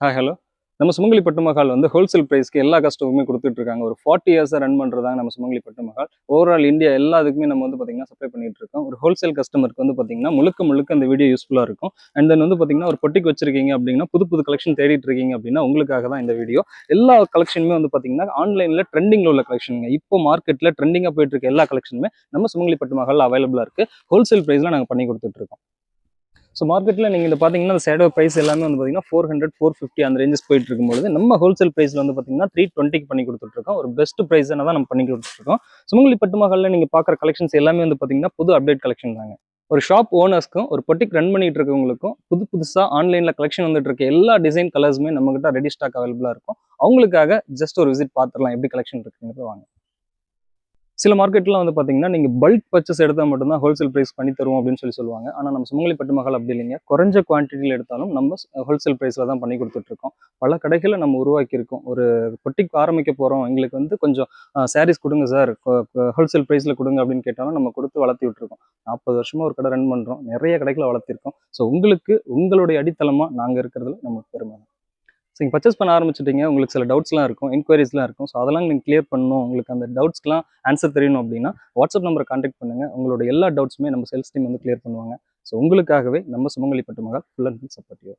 Hi hello. நம்ம சுமங்கலி பட்டு மஹால் வந்து ஹோல்சேல் ப்ரைஸ்க்கு எல்லா கஸ்டமருமே கொடுத்துட்டு இருக்காங்க. ஒரு 40 இயர்ஸாக ரன் பண்ணுறதாங்க நம்ம சுமங்கலி பட்டு மஹால். ஓவரால் இந்தியா எல்லாத்துக்குமே நம்ம வந்து பார்த்தீங்கன்னா சப்ளை பண்ணிட்டு இருக்கோம். ஒரு ஹோல்சேல் கஸ்டமருக்கு வந்து பார்த்தீங்கன்னா முழுக்க முழுக்க அந்த வீடியோ யூஸ்ஃபுல்லாக இருக்கும். அண்ட் தென் வந்து பார்த்தீங்கன்னா ஒரு பொட்டிக் வச்சிருக்கீங்க அப்படின்னா புது புது கலெக்ஷன் தேடிட்டு இருக்கீங்க அப்படின்னா உங்களுக்காக தான் இந்த வீடியோ. எல்லா கலெக்ஷனுமே வந்து பார்த்தீங்கன்னா ஆன்லைனில் ட்ரெண்டிங்கில் உள்ள கலெக்ஷனுங்க. இப்போ மார்க்கெட்டில் ட்ரெண்டிங்காக போயிட்டு இருக்க எல்லா கலெக்ஷனுமே நம்ம சுமங்கலி பட்டு மஹால் அவைலபிளாக இருக்குது. ஹோல்சேல் ப்ரைஸில் நாங்கள் பண்ணி கொடுத்துட்டு இருக்கோம். ஸோ மார்க்கெட்டில் நீங்கள் இதை பார்த்தீங்கன்னா அந்த ஷேடோ ப்ரைஸ் எல்லாமே வந்து பார்த்தீங்கன்னா 400 450 அந்த ரேஞ்சஸ் போயிட்டு இருக்கும்போது நம்ம ஹோல்சேல் ப்ரைஸில் வந்து பார்த்தீங்கன்னா 320 பண்ணி கொடுத்துட்ருக்கோம். ஒரு பெஸ்ட் ப்ரைஸ் தான் நம்ம பண்ணி கொடுத்துருக்கோம். சுமங்கலி பட்டு மஹாலில் நீங்கள் பார்க்குற கலெக்ஷன்ஸ் எல்லாமே வந்து பார்த்தீங்கன்னா புது அப்டேட் கலெக்ஷன் தாங்க. ஒரு ஷாப் ஓனர்ஸ்க்கும் ஒரு பொட்டிக் ரன் பண்ணிட்டு இருக்கவங்களுக்கும் புதுசாக ஆன்லைனில் கலெக்ஷன் வந்துட்டு இருக்க எல்லா டிசைன் கலர்ஸுமே நம்மகிட்ட ரெடி ஸ்டாக் அவைலபிளாக இருக்கும். அவங்களுக்காக ஜஸ்ட் ஒரு விசிட் பார்த்துடலாம் எப்படி கலெக்ஷன் இருக்குங்கிறது வாங்க. சில மார்க்கெட்லாம் வந்து பார்த்தீங்கன்னா, நீங்க பல்க் பர்ச்சேஸ் எடுத்தா மட்டும் தான் ஹோல்சேல் பிரைஸ் பண்ணி தருவோம் அப்படின்னு சொல்லுவாங்க. ஆனா நம்ம சுமங்கலி பட்டு மஹால் அப்படி இல்லைங்க. குறைஞ்ச குவான்டிட்டில எடுத்தாலும் நம்ம ஹோல்சேல் பிரைஸ்ல தான் பண்ணி குடுத்துட்டுருக்கோம். பல கடைகள நம்ம உருவாக்கியிருக்கோம். ஒரு பொட்டிக் ஆரம்பிக்க போறோம். எங்களுக்கு வந்து கொஞ்சம் சாரீஸ் குடுங்க சார். ஹோல்சேல் பிரைஸ்ல குடுங்க அப்படின்னு கேட்டாலும் நம்ம குடுத்து வளர்த்தி விட்டுருக்கோம். 40 வருஷமா ஒரு கடை ரன் பண்றோம். நெறைய கடைகள வளர்த்திருக்கோம். ஸோ உங்களுக்கு உங்களுடைய அடித்தளமா நாங்க இருக்கிறதுல நமக்கு பெருமை. ஸோ நீங்கள் பர்ச்சேஸ் பண்ண ஆரம்பிச்சிட்டீங்க. உங்களுக்கு சில டவுட்ஸ்லாம் இருக்கும், என்கொயரிஸ்லாம் இருக்கும். ஸோ அதெல்லாம் நீங்கள் கிளியர் பண்ணணும். உங்களுக்கு அந்த டவுட்ஸ்க்குலாம் ஆன்சர் தெரியணும் அப்படின்னா வாட்ஸ்அப் நம்பரை கான்டாக்ட் பண்ணுங்கள். உங்களோட எல்லா டவுட்ஸுமே நம்ம சேல்ஸ் டீம் வந்து கிளியர் பண்ணுவாங்க. ஸோ உங்களுக்காகவே நம்ம சுமங்கலி பட்டு Mahal full and full supportive.